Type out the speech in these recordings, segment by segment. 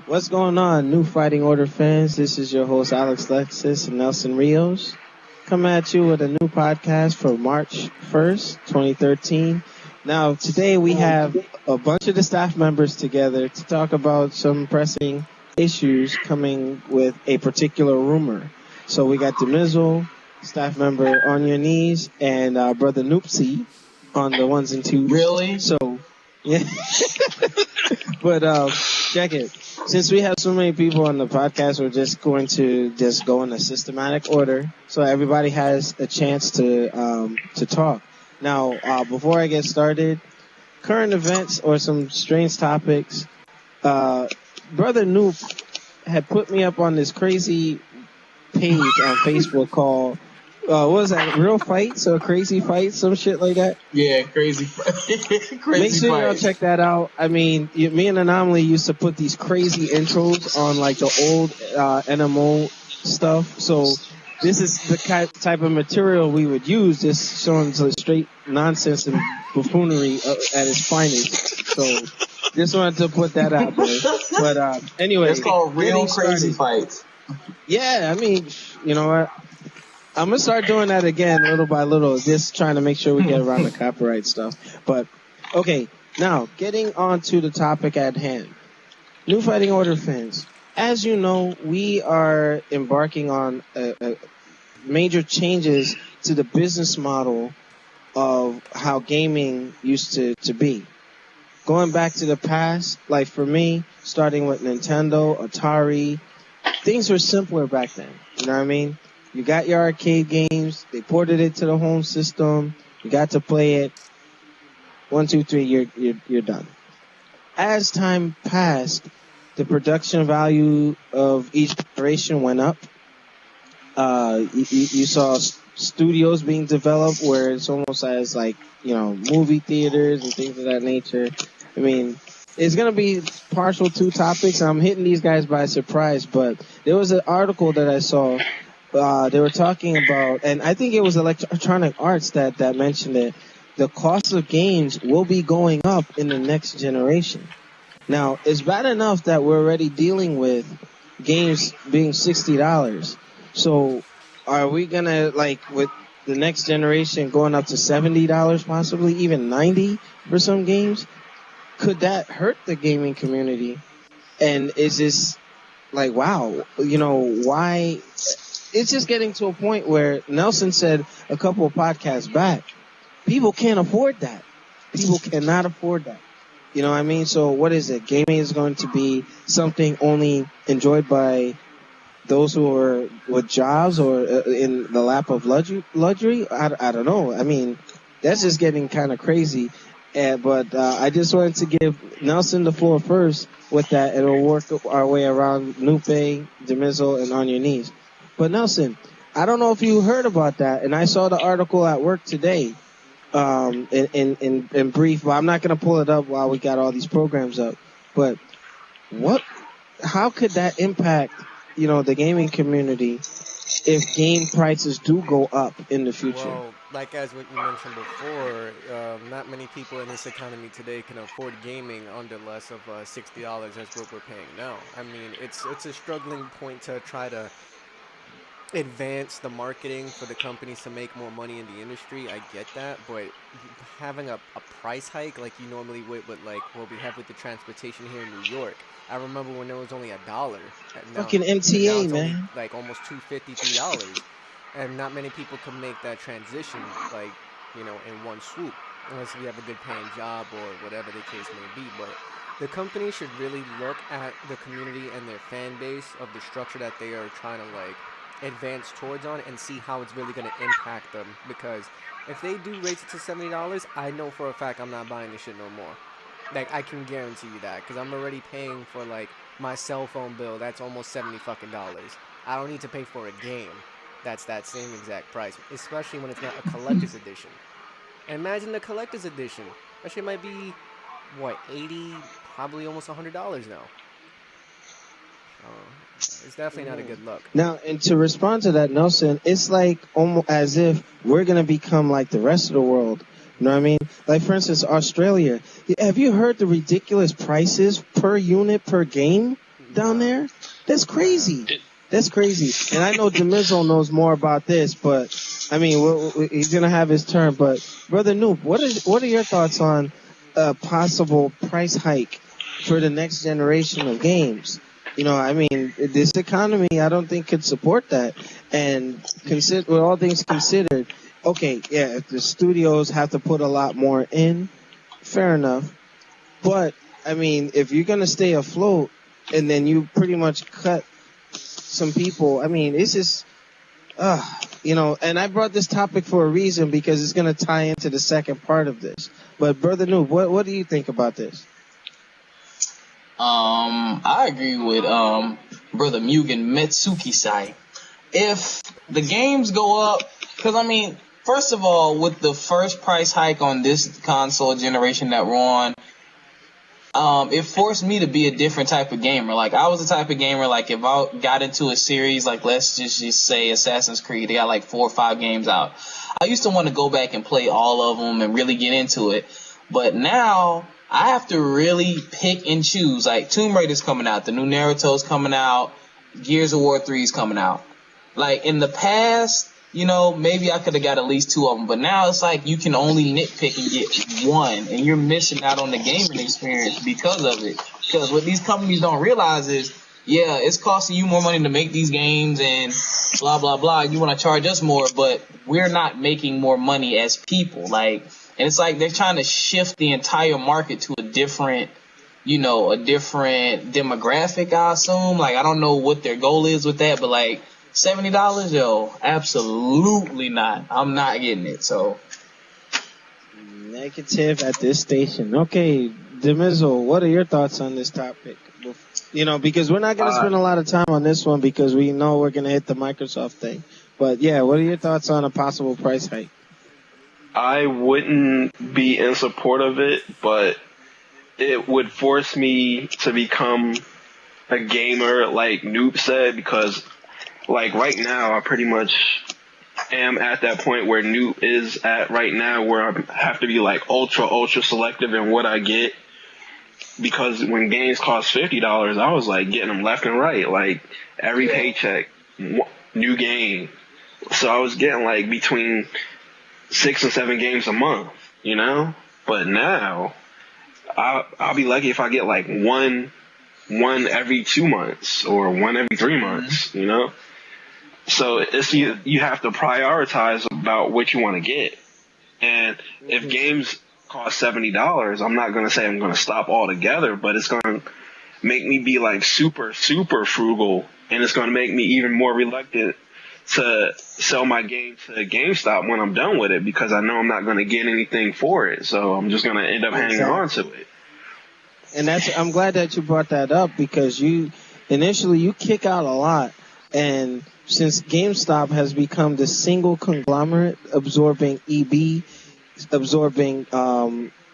What's going on, New Fighting Order fans? This is your host, Alex Lexus and Nelson Rios, coming at you with a new podcast for March 1st, 2013. Now, today we have a bunch of the staff members together to talk about some pressing issues coming with a particular rumor. So we got Demizzle, staff member on your knees, and brother Noopsy on the ones and twos. Really? So, yeah. But check it. Since we have so many people on the podcast, we're just going to just go in a systematic order so everybody has a chance to talk. Now, before I get started, current events or some strange topics. Brother Noop had put me up on this crazy page on Facebook called what was that? Real Fights or Crazy Fights? Some shit like that? Yeah, crazy crazy Make sure y'all fights. check that out. I mean, me and Anomaly used to put these crazy intros on like the old NMO stuff. So this is the type of material we would use, just showing the straight nonsense and buffoonery at its finest. So just wanted to put that out there. But anyway. It's called Real Crazy Fights. Yeah, I mean, you know what? I'm going to start doing that again little by little, just trying to make sure we get around the copyright stuff. But, okay, now, getting on to the topic at hand. New Fighting Order fans, as you know, we are embarking on major changes to the business model of how gaming used to be. Going back to the past, like for me, starting with Nintendo, Atari, things were simpler back then. You know what I mean? You got your arcade games. They ported it to the home system. You got to play it. 1, 2, 3. You're done. As time passed, the production value of each generation went up. You saw studios being developed where it's almost as like movie theaters and things of that nature. I mean, it's gonna be partial to topics. I'm hitting these guys by surprise, but there was an article that I saw. They were talking about, and I think it was Electronic Arts that mentioned it, the cost of games will be going up in the next generation. Now, it's bad enough that we're already dealing with games being $60. So, are we gonna, with the next generation going up to $70 possibly, even $90 for some games? Could that hurt the gaming community? And is this, wow, why... It's just getting to a point where Nelson said a couple of podcasts back, people can't afford that. People cannot afford that. You know what I mean? So what is it? Gaming is going to be something only enjoyed by those who are with jobs or in the lap of luxury? I don't know. I mean, that's just getting kind of crazy. But I just wanted to give Nelson the floor first with that, and we'll work our way around Nupe, Demizzle, and On Your Knees. But Nelson, I don't know if you heard about that, and I saw the article at work today, in brief, but I'm not going to pull it up while we got all these programs up. But how could that impact, the gaming community if game prices do go up in the future? Well, as what you mentioned before, not many people in this economy today can afford gaming under less of $60 as what we're paying now. I mean, it's a struggling point to try to advance the marketing for the companies to make more money in the industry. I get that, but having a price hike like you normally would with what we have with the transportation here in New York. I remember when it was only $1. Fucking MTA, man. Only, almost $2.50, $3. And not many people can make that transition, in one swoop, unless you have a good paying job or whatever the case may be. But the company should really look at the community and their fan base of the structure that they are trying to, advance towards on and see how it's really going to impact them. Because if they do raise it to $70, I know for a fact I'm not buying this shit no more. I can guarantee you that, because I'm already paying for, my cell phone bill. That's almost $70 fucking dollars. I don't need to pay for a game that's that same exact price, especially when it's not a collector's edition. And imagine the collector's edition. That shit might be, $80, probably almost $100 now. It's definitely not a good look. Now, and to respond to that, Nelson, it's almost as if we're going to become like the rest of the world. You know what I mean? For instance, Australia. Have you heard the ridiculous prices per unit per game? down there? That's crazy. That's crazy. And I know DeMizzo knows more about this, but I mean, he's gonna have his turn. But Brother Noob, what are your thoughts on a possible price hike for the next generation of games? You know, I mean, this economy, I don't think could support that. And with all things considered, okay, yeah, if the studios have to put a lot more in, fair enough. But I mean, if you're gonna stay afloat and then you pretty much cut some people, I mean, it's just, you know, and I brought this topic for a reason because it's going to tie into the second part of this. But Brother Noob, what do you think about this? I agree with Brother Mugen Metsuki-sai. If the games go up, because I mean, first of all, with the first price hike on this console generation that we're on, it forced me to be a different type of gamer. Like, I was the type of gamer, like, if I got into a series, like, let's just say Assassin's Creed, they got like 4 or 5 games out. I used to want to go back and play all of them and really get into it. But now, I have to really pick and choose. Like, Tomb Raider's coming out, the new Naruto's coming out, Gears of War 3's coming out. Like, in the past, you know, maybe I could have got at least 2 of them, but now it's like you can only nitpick and get 1, and you're missing out on the gaming experience because of it. Because what these companies don't realize is, yeah, it's costing you more money to make these games and blah, blah, blah. You want to charge us more, but we're not making more money as people. Like, and it's like they're trying to shift the entire market to a different, you know, a different demographic, I assume. Like, I don't know what their goal is with that, but like, $70, yo, absolutely not. I'm not getting it, so. Negative at this station. Okay, DeMizzo, what are your thoughts on this topic? You know, because we're not going to spend a lot of time on this one because we know we're going to hit the Microsoft thing. But yeah, what are your thoughts on a possible price hike? I wouldn't be in support of it, but it would force me to become a gamer, like Noob said, because like right now, I pretty much am at that point where Noob is at right now, where I have to be like ultra selective in what I get. Because when games cost $50, I was like getting them left and right, like every paycheck, new game. So I was getting like between 6 and 7 games a month, you know. But now, I'll be lucky if I get like one every 2 months or one every 3 months, you know. So it's you have to prioritize about what you want to get. And if games cost $70, I'm not going to say I'm going to stop altogether, but it's going to make me be like super frugal, and it's going to make me even more reluctant to sell my game to Gamestop when I'm done with it, because I know I'm not going to get anything for it. So I'm just going to end up hanging on to it. And I'm glad that you brought that up, because initially you kick out a lot, and since GameStop has become the single conglomerate absorbing EB, absorbing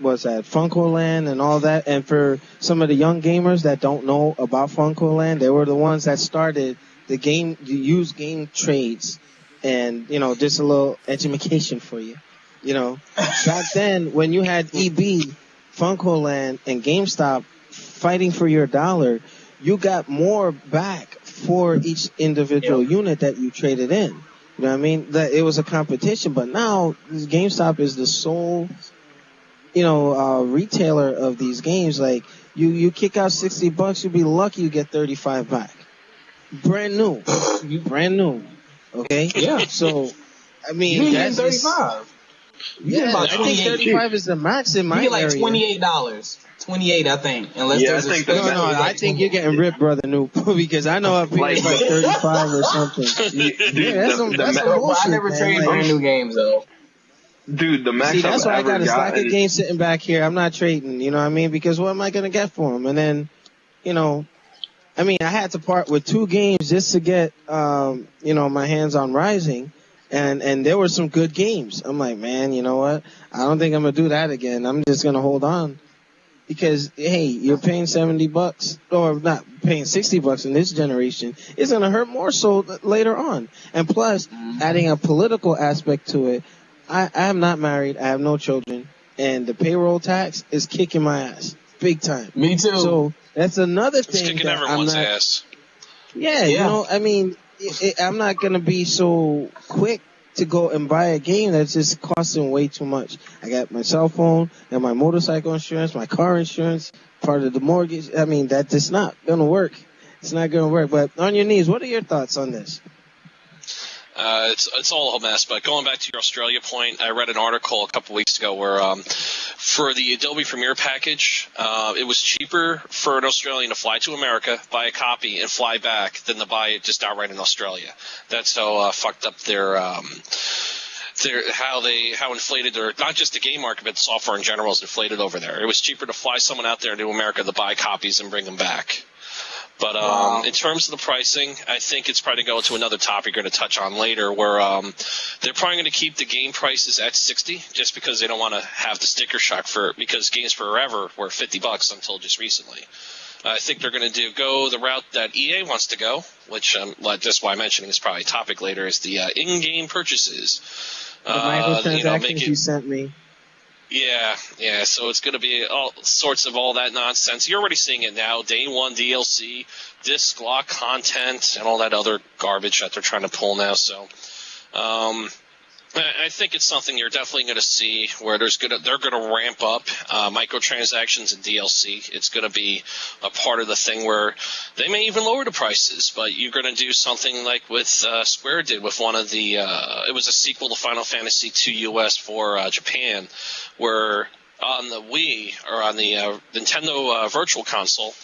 FuncoLand and all that, and for some of the young gamers that don't know about FuncoLand, they were the ones that started the used game trades, and you know, just a little education for you. You know, back then when you had EB, FuncoLand, and GameStop fighting for your dollar, you got more back for each individual unit that you traded in. You know what I mean? That it was a competition, but now GameStop is the sole, you know, retailer of these games. Like you kick out $60, you'll be lucky you get 35 back. Brand new. Okay? Yeah. So, I mean, you that's get 35. Yeah, I think 35 is the max in my area. You get like $28. 28, I think. Unless Yeah, there's I think a that's I think you're getting ripped, Brother Noob, because I know up here it's like 35 or something. That's some bullshit, I never man. traded brand new games, though. Dude, the max See, that's why I got a stack of gotten... games sitting back here. I'm not trading, you know what I mean? Because what am I going to get for them? And then, you know, I mean, I had to part with 2 games just to get, you know, my hands on Rising. And there were some good games. I'm like, man, you know what? I don't think I'm going to do that again. I'm just going to hold on. Because, hey, you're paying $70, or not paying $60 in this generation. It's going to hurt more so later on. And plus, adding a political aspect to it, I am not married. I have no children. And the payroll tax is kicking my ass. big time. Me too. So that's another It's thing kicking that I'm everyone's not. ass. Yeah, you know, I mean, I'm not gonna be so quick to go and buy a game that's just costing way too much. I got my cell phone and my motorcycle insurance, my car insurance, part of the mortgage. I mean, that just not gonna work. It's not gonna work. But on your knees, what are your thoughts on this? It's all a mess. But going back to your Australia point, I read an article a couple weeks ago where for the Adobe Premiere package, it was cheaper for an Australian to fly to America, buy a copy, and fly back than to buy it just outright in Australia. That's how fucked up how inflated their, not just the game market, but the software in general is inflated over there. It was cheaper to fly someone out there to America to buy copies and bring them back. But in terms of the pricing, I think it's probably going to go into another topic we're going to touch on later, where they're probably going to keep the game prices at $60 just because they don't want to have the sticker shock because games forever were $50 until just recently. I think they're going to go the route that EA wants to go, which just why I'm mentioning is probably a topic later, is the in-game purchases. The microtransactions you sent me. Yeah, so it's going to be all sorts of all that nonsense. You're already seeing it now. Day one DLC, disc lock content, and all that other garbage that they're trying to pull now. So I think it's something you're definitely going to see where they're going to ramp up microtransactions and DLC. It's going to be a part of the thing where they may even lower the prices, but you're going to do something like with Square did with one of the it was a sequel to Final Fantasy II US for Japan, where on the Wii or on the Nintendo Virtual Console,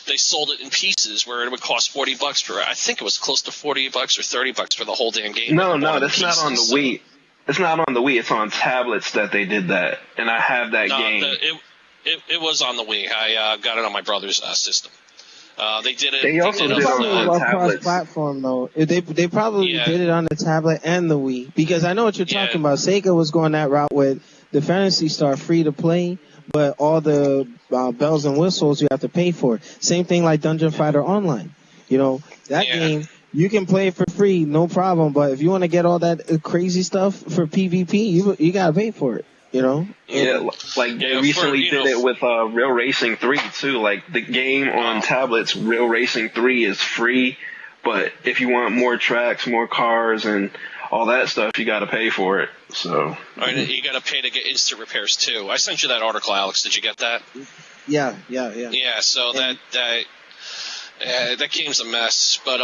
they sold it in pieces where it would cost $40 for, I think it was close to $40 or $30 for the whole damn game. No, that's not on the Wii. It's not on the Wii. It's on tablets that they did that, and I have that game. It was on the Wii. I got it on my brother's system. They did it. They also did it on tablets. Cross-platform though. They probably did it on the tablet and the Wii, because I know what you're talking about. Sega was going that route with the Phantasy Star free to play, but all the bells and whistles you have to pay for. Same thing like Dungeon Fighter Online. You know, that game, you can play it for free, no problem, but if you want to get all that crazy stuff for PvP, you got to pay for it, you know? Yeah, like they recently did it with Real Racing 3 too. Like the game on tablets, Real Racing 3 is free, but if you want more tracks, more cars, and all that stuff, you got to pay for it. So you got to pay to get instant repairs too. I sent you that article, Alex. Did you get that? Yeah. Yeah, so that game's a mess, but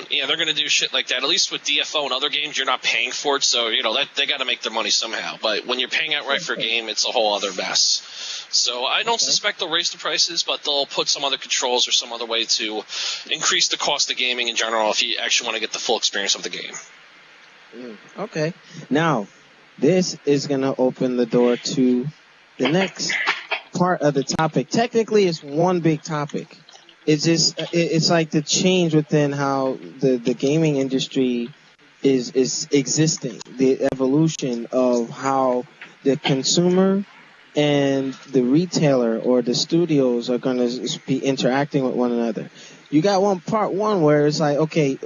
they're going to do shit like that. At least with DFO and other games, you're not paying for it, so they got to make their money somehow. But when you're paying outright for a game, it's a whole other mess. So I don't suspect they'll raise the prices, but they'll put some other controls or some other way to increase the cost of gaming in general if you actually want to get the full experience of the game. Okay. Now, this is going to open the door to the next part of the topic. Technically, it's one big topic. It's like the change within how the gaming industry is existing, the evolution of how the consumer and the retailer or the studios are going to be interacting with one another. You got part one where it's like, okay,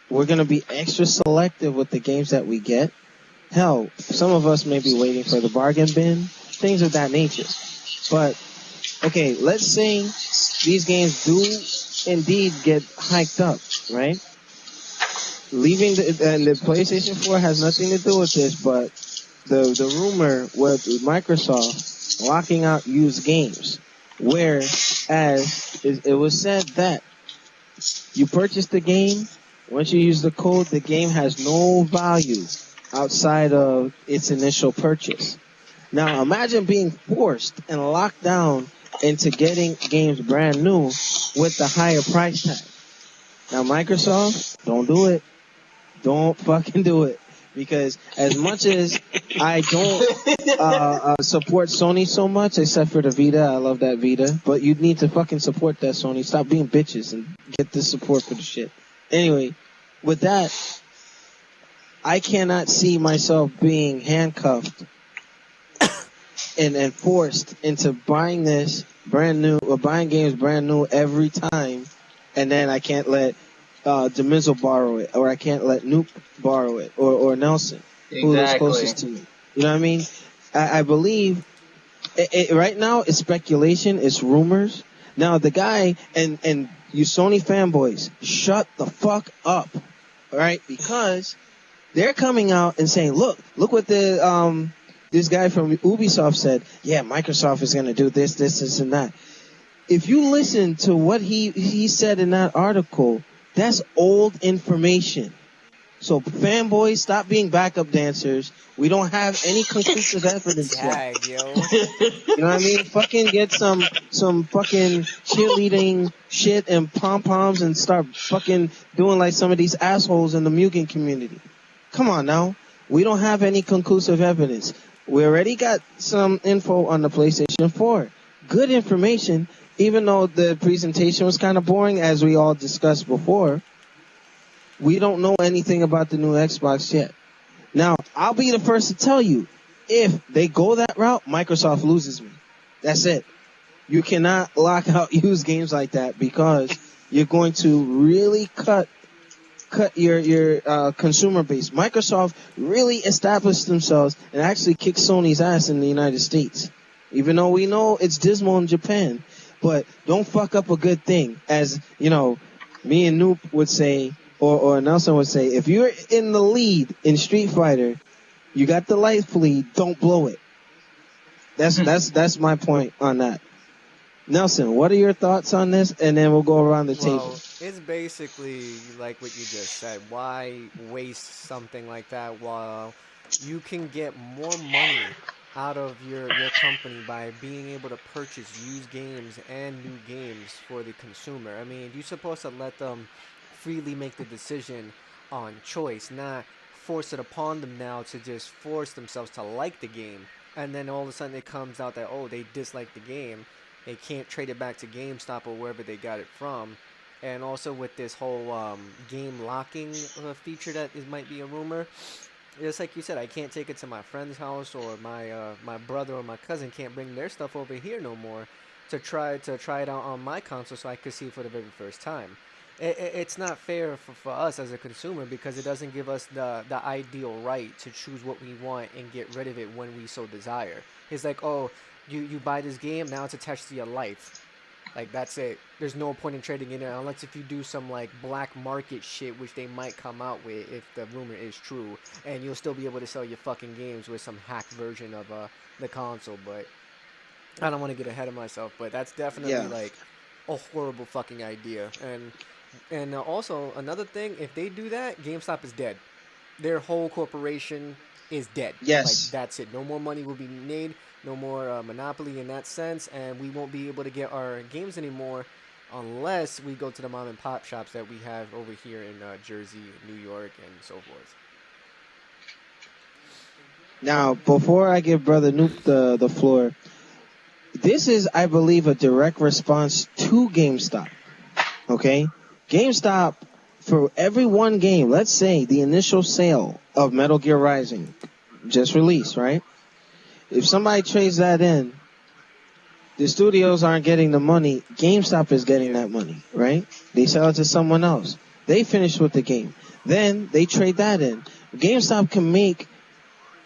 we're going to be extra selective with the games that we get. Hell, some of us may be waiting for the bargain bin, things of that nature. But, okay, let's say these games do indeed get hiked up, right? Leaving the PlayStation 4 has nothing to do with this, but the rumor with Microsoft locking out used games, whereas it was said that you purchase the game, once you use the code, the game has no value outside of its initial purchase. Now, imagine being forced and locked down into getting games brand new with the higher price tag. Now, Microsoft, don't do it. Don't fucking do it. Because as much as I don't support Sony so much, except for the Vita, I love that Vita, but you need to fucking support that Sony. Stop being bitches and get the support for the shit. Anyway, with that, I cannot see myself being handcuffed and forced into buying this brand new, or buying games brand new every time, and then I can't let Demizzle borrow it, or I can't let Noop borrow it, or Nelson, who is closest to me. You know what I mean? I believe Right now, it's speculation. It's rumors. Now, the guy and you Sony fanboys, shut the fuck up, all right? Because they're coming out and saying, look what the this guy from Ubisoft said. Yeah, Microsoft is going to do this, and that. If you listen to what he said in that article, that's old information. So fanboys, stop being backup dancers. We don't have any conclusive evidence yet. Dag, yo. You know what I mean? Fucking get some fucking cheerleading shit and pom-poms and start fucking doing like some of these assholes in the Mugen community. Come on now. We don't have any conclusive evidence. We already got some info on the PlayStation 4. Good information, even though the presentation was kind of boring, as we all discussed before. We don't know anything about the new Xbox yet. Now, I'll be the first to tell you, if they go that route, Microsoft loses me. That's it. You cannot lock out used games like that because you're going to really cut your consumer base. Microsoft really established themselves and actually kicked Sony's ass in the United States. Even though we know it's dismal in Japan. But don't fuck up a good thing. As, you know, me and Noop would say, or Nelson would say, if you're in the lead in Street Fighter, you got the life lead, don't blow it. That's my point on that. Nelson, what are your thoughts on this? And then we'll go around the table. It's basically like what you just said. Why waste something like that while you can get more money out of your company by being able to purchase used games and new games for the consumer? I mean, you're supposed to let them freely make the decision on choice, not force it upon them now to just force themselves to like the game. And then all of a sudden it comes out that, oh, they dislike the game. They can't trade it back to GameStop or wherever they got it from. And also with this whole game locking feature that might be a rumor, just like you said, I can't take it to my friend's house, or my brother or my cousin can't bring their stuff over here no more to try it out on my console so I could see it for the very first time. It's not fair for us as a consumer because it doesn't give us the ideal right to choose what we want and get rid of it when we so desire. It's like, oh, you buy this game, now it's attached to your life. Like, that's it. There's no point in trading it in unless if you do some, like, black market shit, which they might come out with if the rumor is true. And you'll still be able to sell your fucking games with some hacked version of the console. But I don't want to get ahead of myself. But that's definitely, like, a horrible fucking idea. And also, another thing, if they do that, GameStop is dead. Their whole corporation is dead. Yes. Like, that's it. No more money will be made. No more monopoly in that sense, and we won't be able to get our games anymore unless we go to the mom and pop shops that we have over here in Jersey, New York, and so forth. Now, before I give Brother Noop the floor, this is, I believe, a direct response to GameStop. Okay? GameStop, for every one game, let's say the initial sale of Metal Gear Rising, just released, right? If somebody trades that in, the studios aren't getting the money. GameStop is getting that money, right? They sell it to someone else. They finish with the game. Then they trade that in. GameStop can make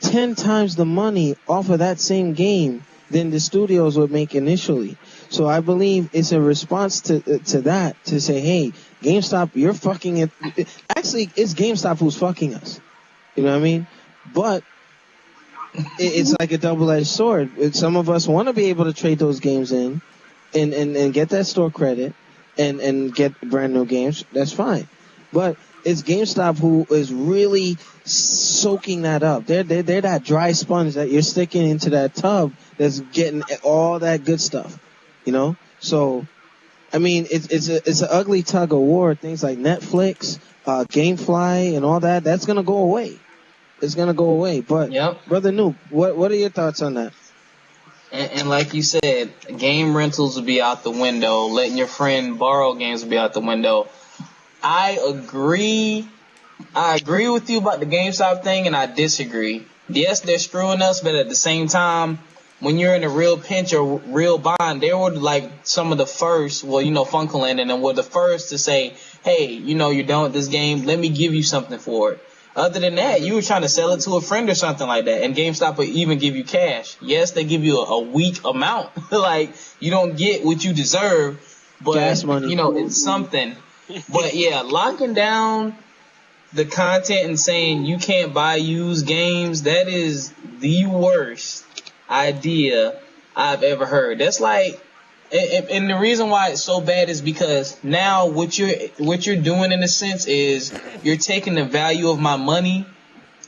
10 times the money off of that same game than the studios would make initially. So I believe it's a response to that, to say, hey, GameStop, you're fucking it. Actually, it's GameStop who's fucking us. You know what I mean? But it's like a double-edged sword. Some of us want to be able to trade those games in and get that store credit and get brand new games. That's fine. But it's GameStop who is really soaking that up. They're that dry sponge that you're sticking into that tub that's getting all that good stuff. You know? So, I mean, it's an ugly tug of war. Things like Netflix, GameFly, and all that, that's going to go away. It's going to go away. But, Brother Noob, what are your thoughts on that? And like you said, game rentals will be out the window. Letting your friend borrow games will be out the window. I agree with you about the GameStop thing, and I disagree. Yes, they're screwing us, but at the same time, when you're in a real pinch or real bind, they were like some of the first, Funkoland and them were the first to say, hey, you're done with this game, let me give you something for it. Other than that, you were trying to sell it to a friend or something like that, and GameStop will even give you cash. Yes, they give you a weak amount. Like, you don't get what you deserve, but, Gas money. it's something. But, yeah, locking down the content and saying you can't buy used games, that is the worst idea I've ever heard. That's like, and the reason why it's so bad is because now what you're doing in a sense is you're taking the value of my money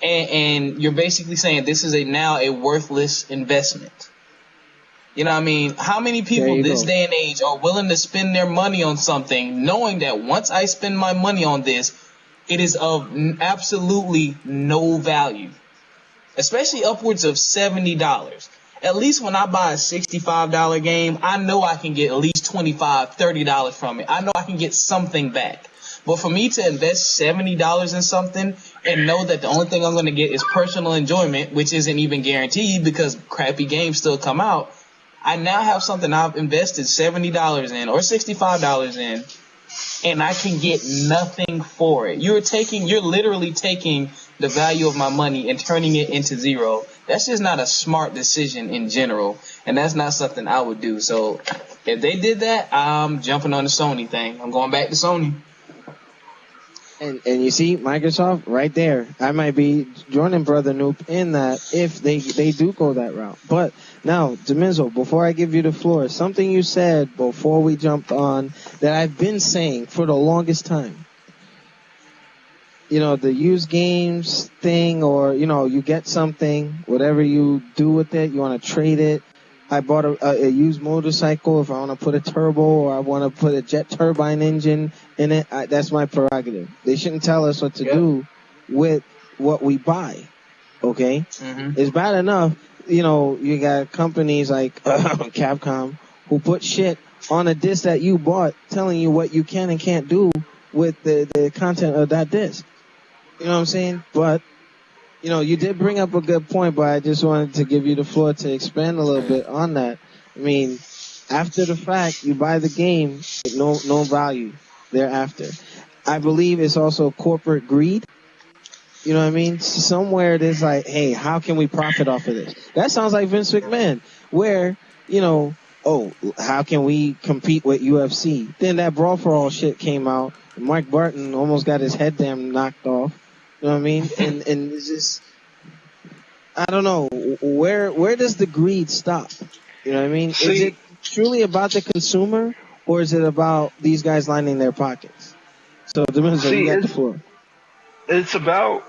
and you're basically saying this is now a worthless investment. You know what I mean? How many people this day and age are willing to spend their money on something knowing that once I spend my money on this, it is of absolutely no value, especially upwards of $70. At least when I buy a $65 game, I know I can get at least $25, $30 from it. I know I can get something back. But for me to invest $70 in something and know that the only thing I'm going to get is personal enjoyment, which isn't even guaranteed because crappy games still come out, I now have something I've invested $70 in or $65 in, and I can get nothing for it. You're literally taking the value of my money and turning it into zero. That's just not a smart decision in general, and that's not something I would do. So if they did that, I'm jumping on the Sony thing. I'm going back to Sony. And you see, Microsoft right there. I might be joining Brother Noop in that if they do go that route. But now, Demenzo, before I give you the floor, something you said before we jumped on that I've been saying for the longest time. The used games thing, or, you get something, whatever you do with it, you want to trade it. I bought a used motorcycle. If I want to put a turbo or I want to put a jet turbine engine in it, that's my prerogative. They shouldn't tell us what to do with what we buy. Okay? Mm-hmm. It's bad enough, you got companies like Capcom who put shit on a disc that you bought telling you what you can and can't do with the content of that disc. You know what I'm saying? But you did bring up a good point, but I just wanted to give you the floor to expand a little bit on that. I mean, after the fact, you buy the game, no value thereafter. I believe it's also corporate greed. You know what I mean? Somewhere there's like, hey, how can we profit off of this? That sounds like Vince McMahon, where, how can we compete with UFC? Then that Brawl for All shit came out. Mike Barton almost got his head damn knocked off. You know what I mean? And it's just, I don't know, where does the greed stop? You know what I mean? Is it truly about the consumer, or is it about these guys lining their pockets? So, Demenzo, you got the floor. It's about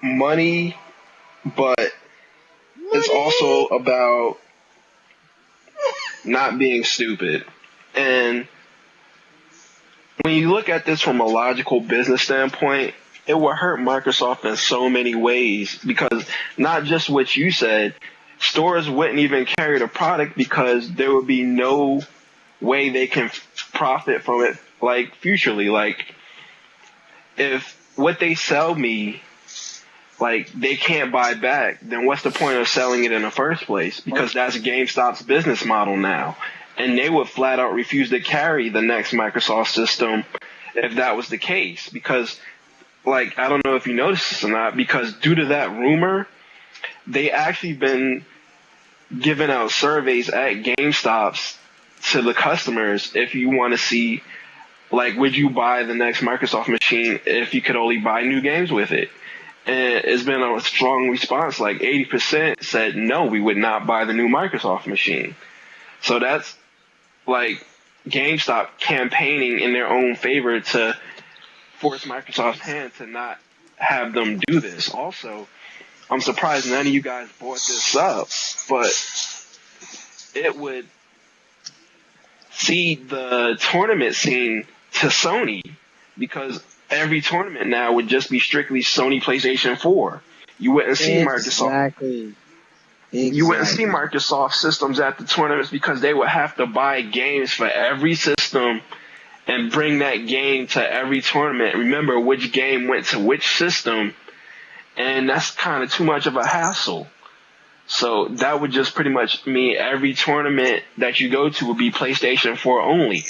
money, but it's also about not being stupid. And when you look at this from a logical business standpoint, it will hurt Microsoft in so many ways, because not just what you said, stores wouldn't even carry the product because there would be no way they can profit from it, like, futurely. Like, if what they sell me, like, they can't buy back, then what's the point of selling it in the first place? Because that's GameStop's business model now. And they would flat out refuse to carry the next Microsoft system if that was the case. Because, like, I don't know if you noticed this or not, because due to that rumor, they actually been giving out surveys at GameStops to the customers if you want to see, like, would you buy the next Microsoft machine if you could only buy new games with it? And it's been a strong response. Like 80% said no, we would not buy the new Microsoft machine. So that's like GameStop campaigning in their own favor to force Microsoft's hand to not have them do this. Also, I'm surprised none of you guys brought this up, but it would see the tournament scene to Sony, because every tournament now would just be strictly Sony PlayStation 4. You wouldn't see Microsoft. You wouldn't see Microsoft systems at the tournaments because they would have to buy games for every system and bring that game to every tournament. Remember which game went to which system, and that's kind of too much of a hassle. So that would just pretty much mean every tournament that you go to would be PlayStation 4 only.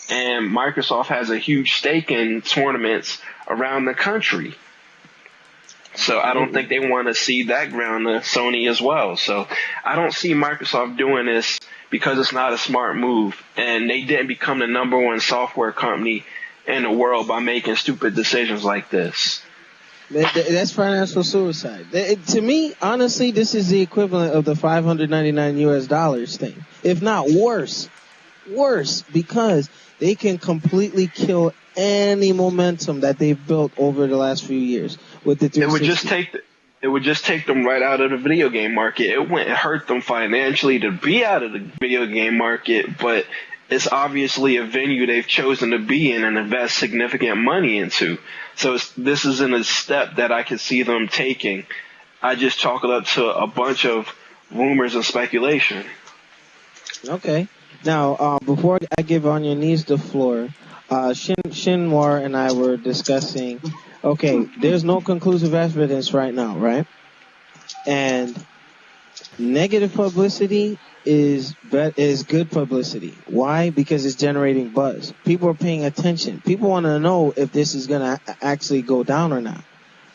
And Microsoft has a huge stake in tournaments around the country. So I don't think they want to see that ground to Sony as well. So I don't see Microsoft doing this because it's not a smart move. And they didn't become the number one software company in the world by making stupid decisions like this. That's financial suicide. To me, honestly, this is the equivalent of the $599 thing, if not worse. Worse, because they can completely kill any momentum that they've built over the last few years with the 360. It would just take them right out of the video game market. It wouldn't hurt them financially to be out of the video game market, but it's obviously a venue they've chosen to be in and invest significant money into. So this isn't a step that I could see them taking. I just chalk it up to a bunch of rumors and speculation. Okay. Now, before I give On Your Knees the floor, Shinwar and I were discussing, okay, there's no conclusive evidence right now, right? And negative publicity is good publicity. Why? Because it's generating buzz. People are paying attention. People want to know if this is going to actually go down or not.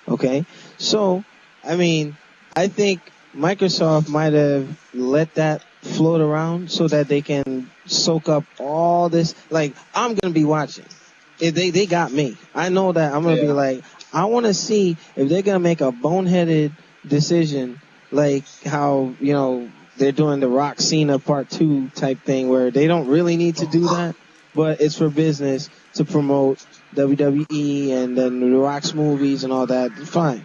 Okay? So, I mean, I think Microsoft might have let that float around so that they can soak up all this. Like, I'm going to be watching. If they got me. I know that I'm going to be like, I want to see if they're going to make a boneheaded decision like how, you know, they're doing the Rock Cena Part 2 type thing where they don't really need to do that, but it's for business to promote WWE and then the Rock's movies and all that. Fine.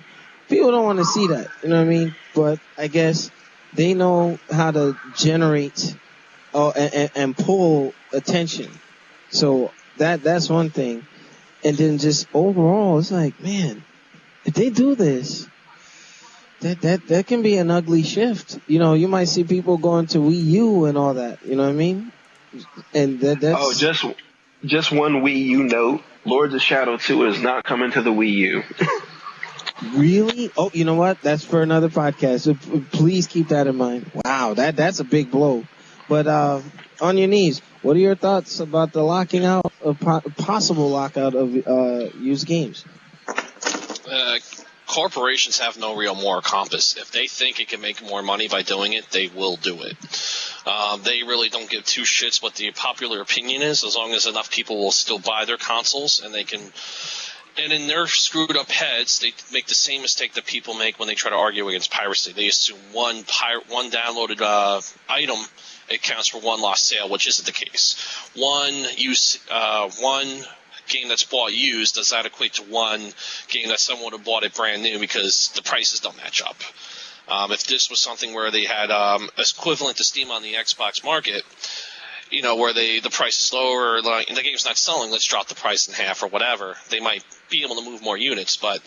People don't want to see that, you know what I mean? But I guess they know how to generate and pull attention. So that's one thing. And then just overall, it's like, man, if they do this, that can be an ugly shift. You know, you might see people going to Wii U and all that. You know what I mean? And that's just one Wii U note. Lords of Shadow 2 is not coming to the Wii U. Really? Oh, you know what? That's for another podcast. So please keep that in mind. Wow, that's a big blow. But On Your Knees, what are your thoughts about the locking out, possible lockout of used games? Corporations have no real moral compass. If they think it can make more money by doing it, they will do it. They really don't give two shits what the popular opinion is, as long as enough people will still buy their consoles, and they can. And in their screwed up heads, they make the same mistake that people make when they try to argue against piracy. They assume one downloaded item, it counts for one lost sale, which isn't the case. One game that's bought used does not equate to one game that someone would have bought it brand new because the prices don't match up. If this was something where they had equivalent to Steam on the Xbox market, you know, where the price is lower, like, and the game's not selling, let's drop the price in half or whatever, they might be able to move more units. But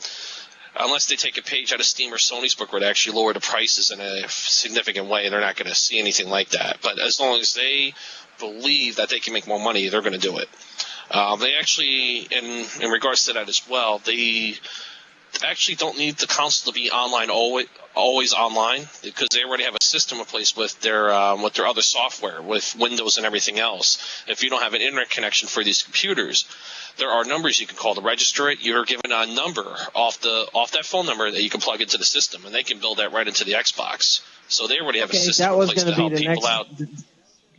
unless they take a page out of Steam or Sony's book where they actually lower the prices in a significant way, they're not going to see anything like that. But as long as they believe that they can make more money, they're going to do it. They actually, in regards to that as well, they actually don't need the console to be online always online, because they already have a system in place with their other software, with Windows and everything else. If you don't have an internet connection for these computers, there are numbers you can call to register it. You're given a number off that phone number that you can plug into the system, and they can build that right into the Xbox. So they already have a system in place to help people out.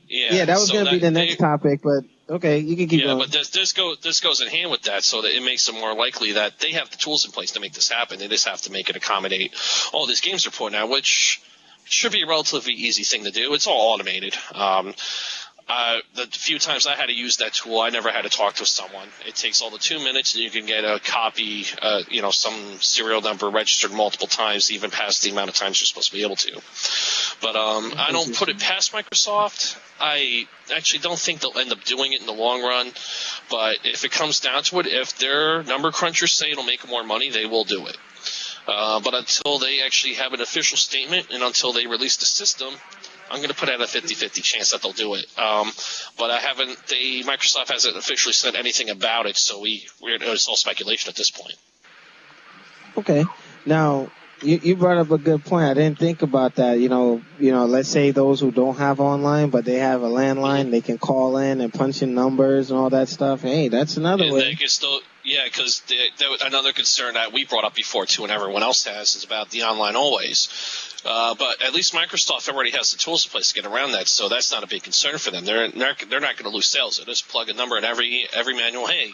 Yeah, that was going to be the next topic, but okay, you can keep going. Yeah, but this goes in hand with that, so that it makes it more likely that they have the tools in place to make this happen. They just have to make it accommodate all these games they're putting out, which should be a relatively easy thing to do. It's all automated. The few times I had to use that tool, I never had to talk to someone. It takes all the 2 minutes, and you can get a copy, some serial number registered multiple times, even past the amount of times you're supposed to be able to. But I don't put it past Microsoft. I actually don't think they'll end up doing it in the long run. But if it comes down to it, if their number crunchers say it'll make more money, they will do it. But until they actually have an official statement and until they release the system, I'm going to put out a 50-50 chance that they'll do it. But Microsoft hasn't officially said anything about it, so it's all speculation at this point. Okay. Now, you brought up a good point. I didn't think about that. You know, let's say those who don't have online, but they have a landline, they can call in and punch in numbers and all that stuff. Hey, that's another way. Yeah, because another concern that we brought up before too, and everyone else has, is about the online always. But at least Microsoft already has the tools in place to get around that, so that's not a big concern for them. They're not going to lose sales. They'll just plug a number in every manual. Hey,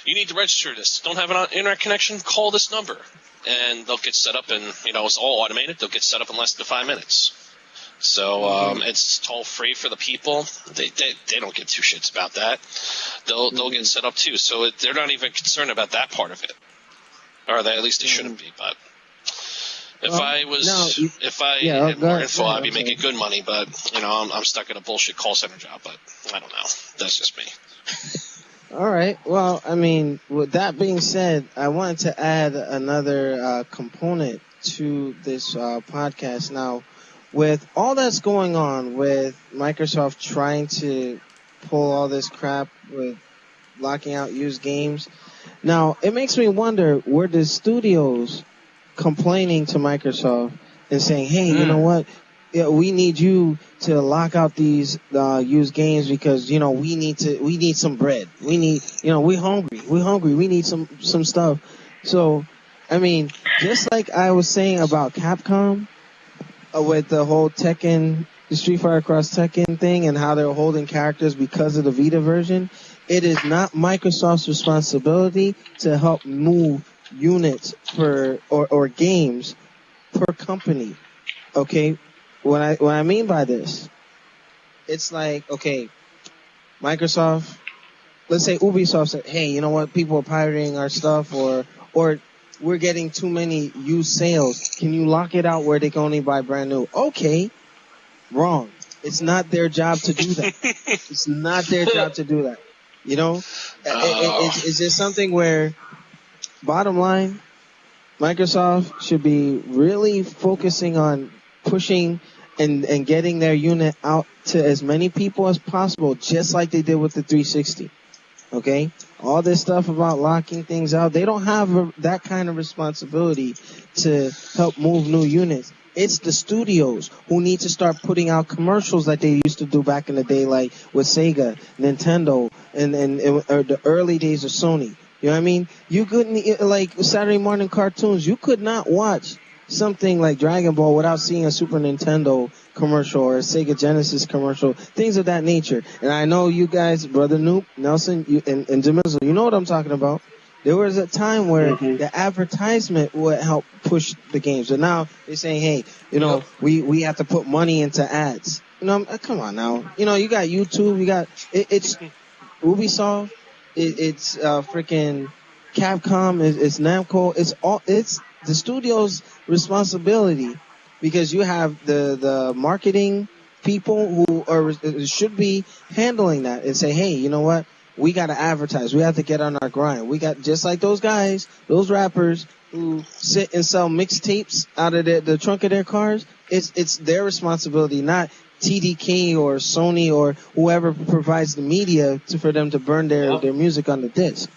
you need to register this. Don't have an internet connection? Call this number, and they'll get set up, and it's all automated. They'll get set up in less than 5 minutes. So it's toll free for the people. They don't give two shits about that. They'll get set up too. So they're not even concerned about that part of it, or at least they shouldn't be. But if I had more info, I'd be making good money. But I'm stuck in a bullshit call center job. But I don't know. That's just me. All right. Well, I mean, with that being said, I wanted to add another component to this podcast. Now, with all that's going on with Microsoft trying to pull all this crap with locking out used games, now it makes me wonder, were the studios complaining to Microsoft and saying, hey, you know what? Yeah, we need you to lock out these used games because we need some bread. We need we're hungry. We need some stuff. So, I mean, just like I was saying about Capcom with the whole Tekken, the Street Fighter Cross Tekken thing, and how they're holding characters because of the Vita version, it is not Microsoft's responsibility to help move units or games per company. Okay. What I mean by this, it's like, okay, Microsoft, let's say Ubisoft said, hey, you know what, people are pirating our stuff, or we're getting too many used sales. Can you lock it out where they can only buy brand new? Okay, wrong. It's not their job to do that. It's not their job to do that. It's just something where, bottom line, Microsoft should be really focusing on pushing and getting their unit out to as many people as possible, just like they did with the 360. Okay? All this stuff about locking things out, they don't have that kind of responsibility to help move new units. It's the studios who need to start putting out commercials like they used to do back in the day, like with Sega, Nintendo, and the early days of Sony. You know what I mean? You couldn't, like Saturday morning cartoons, you could not watch something like Dragon Ball without seeing a Super Nintendo commercial or a Sega Genesis commercial, things of that nature. And I know you guys, Brother Noop, Nelson, and Jamizzle, you know what I'm talking about. There was a time where the advertisement would help push the games. And now they're saying, hey, we have to put money into ads. Come on now. You got YouTube, you got, it's Ubisoft, it's freaking Capcom, it's Namco, it's the studio's responsibility, because you have the marketing people who should be handling that and say, hey, you know what? We got to advertise. We have to get on our grind. We got, just like those guys, those rappers who sit and sell mixtapes out of the trunk of their cars. It's their responsibility, not TDK or Sony or whoever provides the media for them to burn their music on the disc.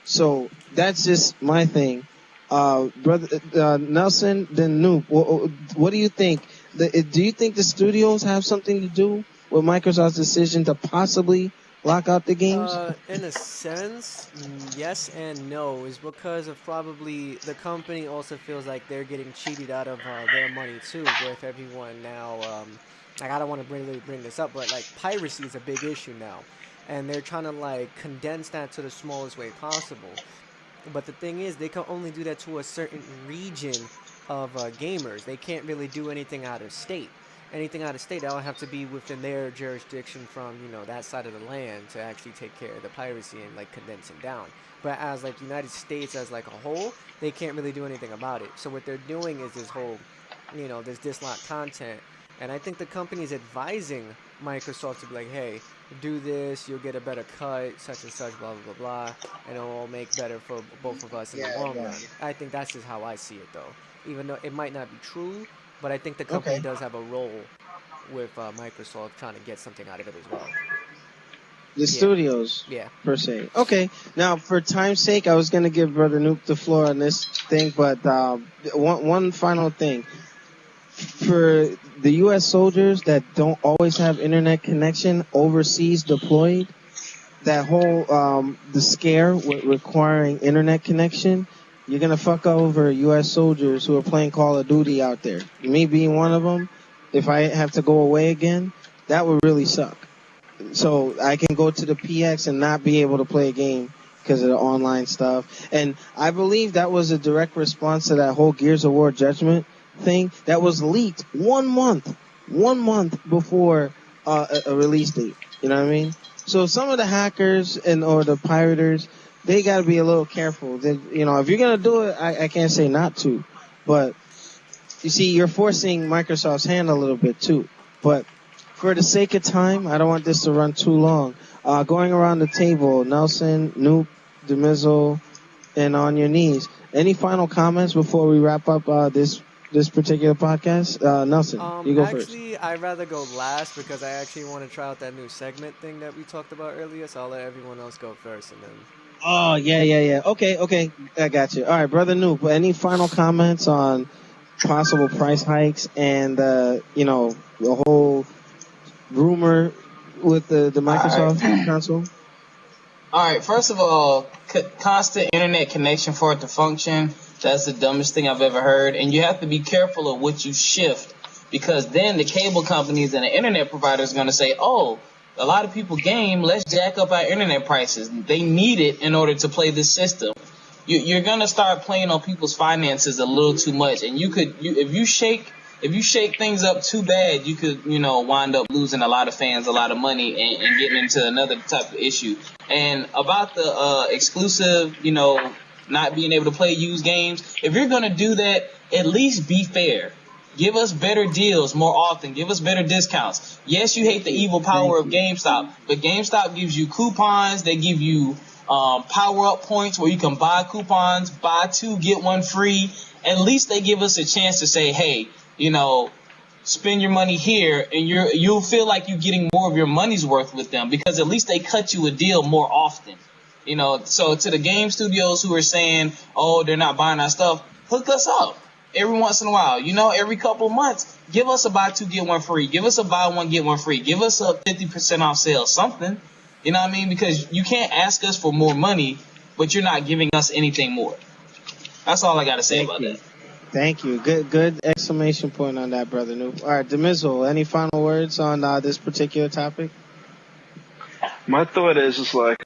So that's just my thing. Brother Nelson, then Noop, what do you think? Do you think the studios have something to do with Microsoft's decision to possibly lock out the games? In a sense, yes and no. Is because of probably the company also feels like they're getting cheated out of their money too. With everyone now, like, I don't want to really bring this up, but like piracy is a big issue now, and they're trying to like condense that to the smallest way possible. But the thing is, they can only do that to a certain region of gamers. They can't really do anything out of state. Anything out of state, that'll have to be within their jurisdiction from, that side of the land to actually take care of the piracy and, like, condense it down. But as, like, United States as, like, a whole, they can't really do anything about it. So what they're doing is this whole, this dislocked content. And I think the company is advising Microsoft to be like, hey, do this, you'll get a better cut, such and such, blah, blah, blah, blah, and it will make better for both of us in the long run. I think that's just how I see it, though. Even though it might not be true, but I think the company does have a role with Microsoft trying to get something out of it as well. The studios, per se. Okay, now for time's sake, I was going to give Brother Noop the floor on this thing, but one final thing. For the U.S. soldiers that don't always have internet connection overseas deployed, that whole the scare with requiring internet connection, you're gonna fuck over U.S. soldiers who are playing Call of Duty out there. Me being one of them, if I have to go away again, that would really suck. So I can go to the PX and not be able to play a game because of the online stuff. And I believe that was a direct response to that whole Gears of War Judgment thing that was leaked 1 month before a release date. You know what I mean? So some of the hackers or the pirators, they got to be a little careful. If you're gonna do it, I can't say not to, but you see, you're forcing Microsoft's hand a little bit too. But for the sake of time, I don't want this to run too long. Going around the table, Nelson, Noop, Demizzle, and On Your Knees. Any final comments before we wrap up this particular podcast? Nelson, you go first. Actually, I'd rather go last because I actually want to try out that new segment thing that we talked about earlier. So I'll let everyone else go first, and then. Oh, yeah. Okay. I got you. All right, Brother Noop, any final comments on possible price hikes and, the whole rumor with the Microsoft console? All right, first of all, constant internet connection for it to function, that's the dumbest thing I've ever heard. And you have to be careful of what you shift, because then the cable companies and the internet providers are going to say, oh, a lot of people game, let's jack up our internet prices. They need it in order to play this system. You're going to start playing on people's finances a little too much. And if you shake things up too bad, you could, wind up losing a lot of fans, a lot of money, and getting into another type of issue. And about the exclusive, not being able to play used games, if you're going to do that, at least be fair. Give us better deals more often. Give us better discounts. Yes, you hate the evil power of GameStop, but GameStop gives you coupons. They give you power-up points where you can buy coupons, buy 2, get 1 free. At least they give us a chance to say, hey, spend your money here, and you'll feel like you're getting more of your money's worth with them, because at least they cut you a deal more often. So to the game studios who are saying, oh, they're not buying our stuff, hook us up every once in a while. Every couple of months, give us a buy 2, get 1 free. Give us a buy 1, get 1 free. Give us a 50% off sale, something. You know what I mean? Because you can't ask us for more money, but you're not giving us anything more. That's all I got to say about that. Thank you. Good exclamation point on that, Brother Noob. All right, Demizzle, any final words on this particular topic? My thought is just like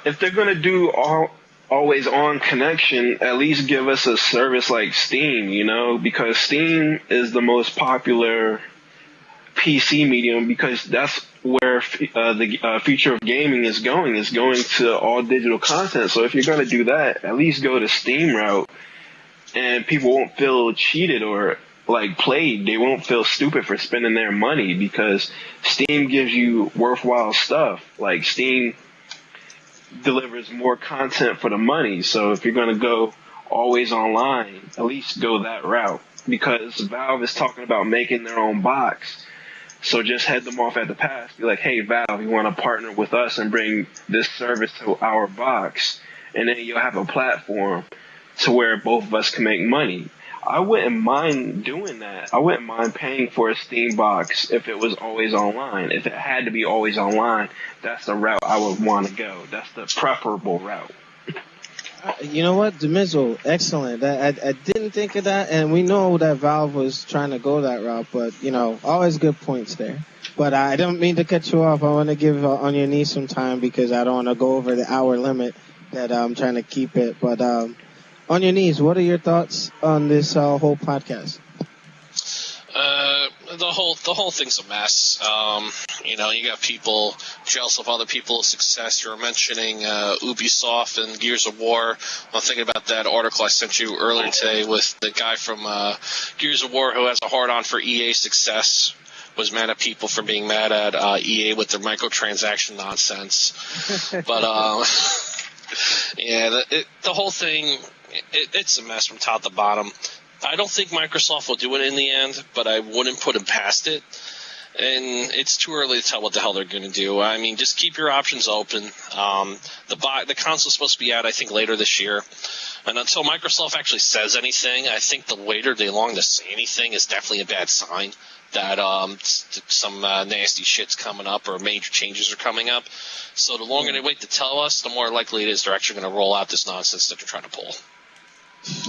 if they're gonna do always on connection, at least give us a service like Steam, because Steam is the most popular PC medium, because that's where the future of gaming is going to all digital content. So if you're going to do that, at least go the Steam route, and people won't feel cheated or like played. They won't feel stupid for spending their money, because Steam gives you worthwhile stuff. Like, Steam delivers more content for the money. So if you're going to go always online, at least go that route, because Valve is talking about making their own box. So just head them off at the pass. Be like, hey, Valve, you want to partner with us and bring this service to our box? And then you'll have a platform to where both of us can make money. I wouldn't mind doing that. I wouldn't mind paying for a Steam box if it was always online. If it had to be always online, that's the route I would want to go. That's the preferable route. You know what, Demizzle, excellent. I didn't think of that, and we know that Valve was trying to go that route, but, always good points there. But I don't mean to cut you off. I want to give On Your Knees some time, because I don't want to go over the hour limit that I'm trying to keep it. But On Your Knees, what are your thoughts on this whole podcast? The whole thing's a mess. You got people jealous of other people's success. You were mentioning Ubisoft and Gears of War. I'm thinking about that article I sent you earlier today with the guy from Gears of War who has a hard-on for EA's success, was mad at people for being mad at EA with their microtransaction nonsense. But, the whole thing, it's a mess from top to bottom. I don't think Microsoft will do it in the end, but I wouldn't put them past it. And it's too early to tell what the hell they're going to do. I mean, just keep your options open. The console's supposed to be out, I think, later this year. And until Microsoft actually says anything, I think the later they long to say anything is definitely a bad sign that some nasty shit's coming up or major changes are coming up. So the longer they wait to tell us, the more likely it is they're actually going to roll out this nonsense that they're trying to pull.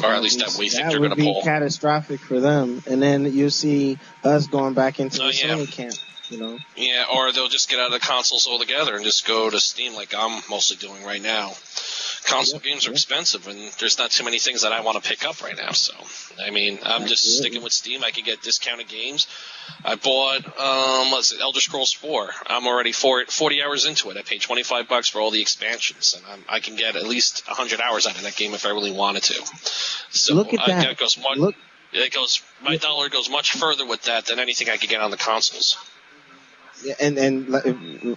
Or at least that we think they're going to pull. That would be catastrophic for them. And then you see us going back into the Sony camp, you know? Yeah, or they'll just get out of the consoles altogether and just go to Steam like I'm mostly doing right now. Console games are expensive, and there's not too many things that I want to pick up right now. So, I mean, I'm just sticking with Steam. I can get discounted games. I bought, Elder Scrolls 4. I'm already 40 hours into it. I paid $25 for all the expansions, and I can get at least 100 hours out of that game if I really wanted to. So, look at that. My dollar goes much further with that than anything I could get on the consoles. Yeah, and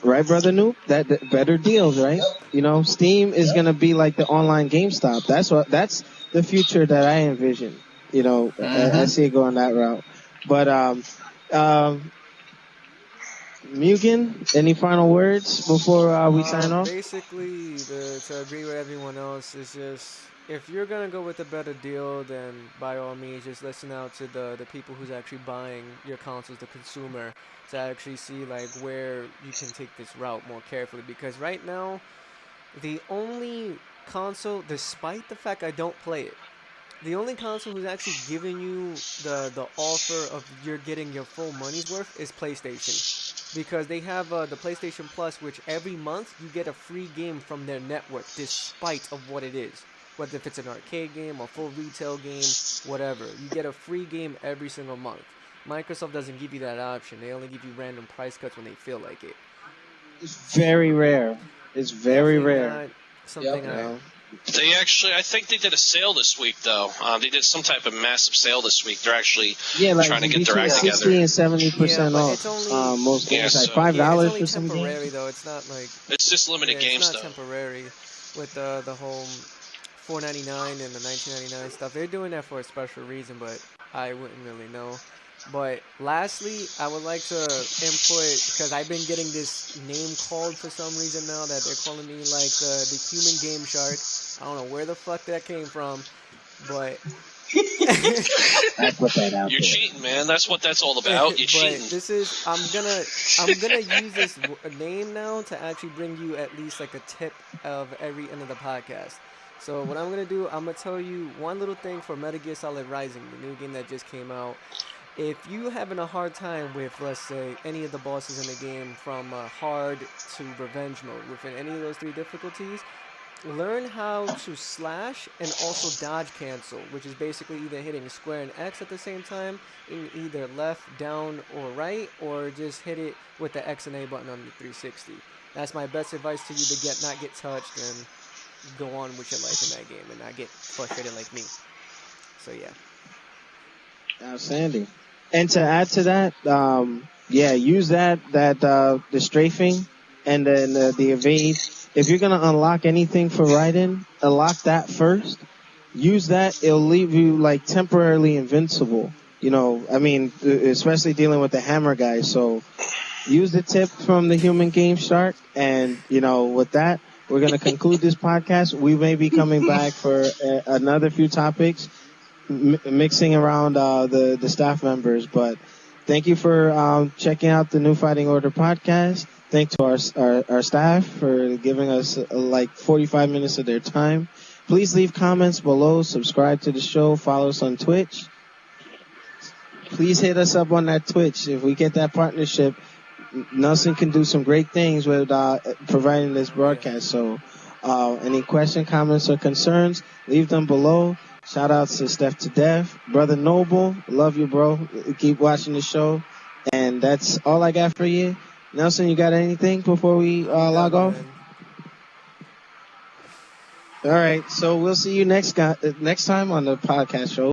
right, Brother Noob, that better deals, right? You know, Steam is gonna be like the online Gamestop. That's the future that I envision. You know, I see it going that route. But Mugen, any final words before we sign off? Basically, to agree with everyone else, is just if you're gonna go with a better deal, then by all means, just listen out to the people who's actually buying your consoles, the consumer, to actually see like where you can take this route more carefully. Because right now, the only console, despite the fact I don't play it, the only console who's actually giving you the offer of you're getting your full money's worth is PlayStation. Because they have the PlayStation Plus, which every month you get a free game from their network, despite of what it is. Whether if it's an arcade game, a full retail game, whatever. You get a free game every single month. Microsoft doesn't give you that option. They only give you random price cuts when they feel like it. It's very rare. It's very rare. Not something They actually, I think they did a sale this week, though. They did some type of massive sale this week. They're actually trying to get their act together. 60 and 70% off. It's only, most games, like $5 for some games. It's temporary, though. It's not like... It's just limited games, though. It's not temporary with the whole $4.99 and the $19.99 stuff. They're doing that for a special reason, but I wouldn't really know. But lastly, I would like to input, because I've been getting this name called for some reason now, that they're calling me like the human game shark. I don't know where the fuck that came from, but... I put that out. You're cheating, man. That's what that's all about. You're cheating. This is... I'm gonna use this name now to actually bring you at least like a tip of every end of the podcast. So what I'm going to do, I'm going to tell you one little thing for Metal Gear Solid Rising, the new game that just came out. If you having a hard time with, let's say, any of the bosses in the game, from hard to revenge mode, within any of those 3 difficulties, learn how to slash and also dodge cancel, which is basically either hitting square and X at the same time, in either left, down, or right, or just hit it with the X and A button on the 360. That's my best advice to you to not get touched and go on with your life in that game and not get frustrated like me. So yeah. Outstanding. And to add to that, use the strafing and then the evade. If you're gonna unlock anything for Raiden, unlock that first. Use that; it'll leave you like temporarily invincible. You know, I mean, especially dealing with the hammer guys. So use the tip from the human game shark, and you know, with that, we're gonna conclude this podcast. We may be coming back for another few topics. Mixing around the staff members, but thank you for checking out the New Fighting Order podcast. Thank to our staff for giving us like 45 minutes of their time. Please leave comments below, subscribe to the show, follow us on Twitch. Please hit us up on that Twitch. If we get that partnership, Nelson can do some great things with providing this broadcast. So any question, comments, or concerns, leave them below. Shout out to Steph to Death. Brother Noble, love you, bro. Keep watching the show. And that's all I got for you. Nelson, you got anything before we log off? All right, so we'll see you next time on the podcast show.